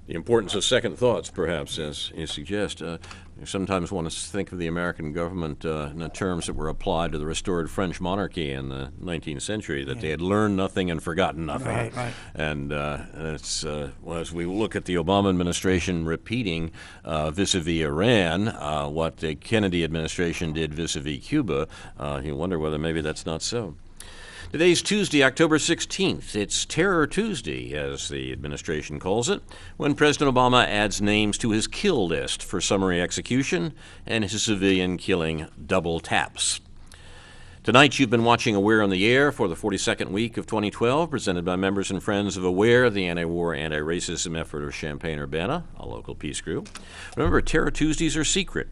The importance of second thoughts, perhaps, as you suggest. You sometimes want to think of the American government in the terms that were applied to the restored French monarchy in the 19th century, that they had learned nothing and forgotten nothing. Right. And it's, well, as we look at the Obama administration repeating vis-a-vis Iran what the Kennedy administration did vis-a-vis Cuba, you wonder whether maybe that's not so. Today's Tuesday, October 16th. It's Terror Tuesday, as the administration calls it, when President Obama adds names to his kill list for summary execution and his civilian killing double taps. Tonight, you've been watching Aware on the Air for the 42nd week of 2012, presented by members and friends of Aware, the anti-war, anti-racism effort of Champaign-Urbana, a local peace group. Remember, Terror Tuesdays are secret,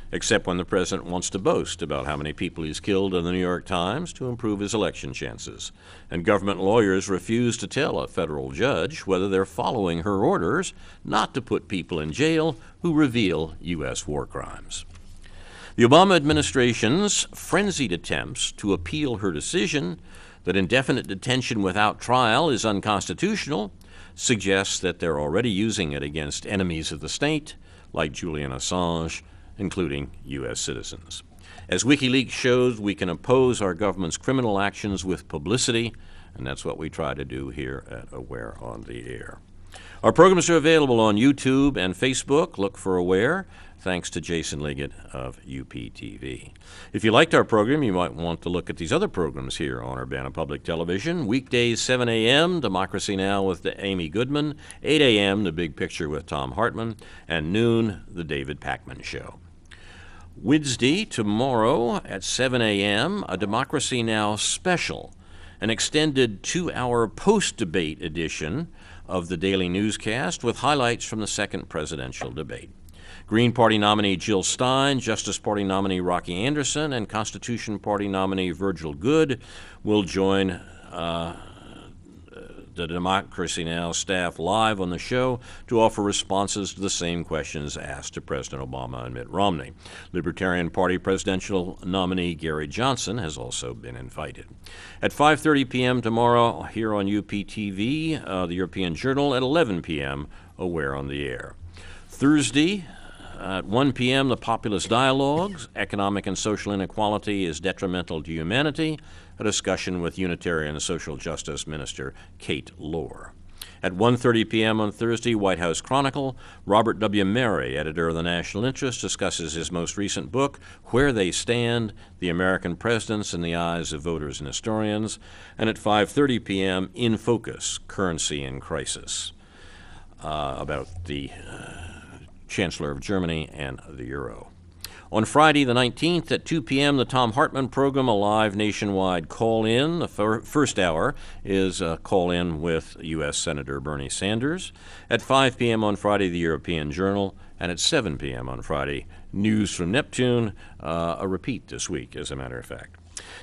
except when the president wants to boast about how many people he's killed in the New York Times to improve his election chances. And government lawyers refuse to tell a federal judge whether they're following her orders not to put people in jail who reveal U.S. war crimes. The Obama administration's frenzied attempts to appeal her decision that indefinite detention without trial is unconstitutional suggests that they're already using it against enemies of the state, like Julian Assange, including U.S. citizens. As WikiLeaks shows, we can oppose our government's criminal actions with publicity, and that's what we try to do here at Aware on the Air. Our programs are available on YouTube and Facebook. Look for Aware. Thanks to Jason Liggett of UPTV. If you liked our program, you might want to look at these other programs here on Urbana Public Television. Weekdays, 7 a.m., Democracy Now! With Amy Goodman, 8 a.m., The Big Picture with Tom Hartman, and noon, The David Pakman Show. Wednesday, tomorrow at 7 a.m., a Democracy Now! Special, an extended 2-hour post-debate edition of the daily newscast with highlights from the second presidential debate. Green Party nominee Jill Stein, Justice Party nominee Rocky Anderson, and Constitution Party nominee Virgil Goode will join the Democracy Now! Staff live on the show to offer responses to the same questions asked to President Obama and Mitt Romney. Libertarian Party presidential nominee Gary Johnson has also been invited. At 5:30 p.m. tomorrow here on UPTV, the European Journal, at 11 p.m., Aware on the Air. Thursday, at 1 p.m., the Populist Dialogues, Economic and Social Inequality is Detrimental to Humanity, a discussion with Unitarian Social Justice Minister Kate Lohr. At 1:30 p.m. on Thursday, White House Chronicle, Robert W. Mary, editor of the National Interest, discusses his most recent book, Where They Stand, The American Presidents in the Eyes of Voters and Historians. And at 5:30 p.m., In Focus, Currency in Crisis, about the Chancellor of Germany and the Euro. On Friday the 19th at 2 p.m., the Tom Hartman program, a live nationwide call-in. The first hour is a call-in with U.S. Senator Bernie Sanders. At 5 p.m. on Friday, the European Journal. And at 7 p.m. on Friday, News from Neptune, a repeat this week, as a matter of fact.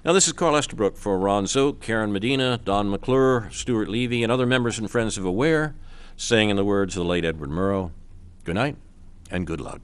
Now, this is Carl Estabrook for Ron Zook, Karen Medina, Don McClure, Stuart Levy, and other members and friends of Aware, saying in the words of the late Edward Murrow, good night and good luck.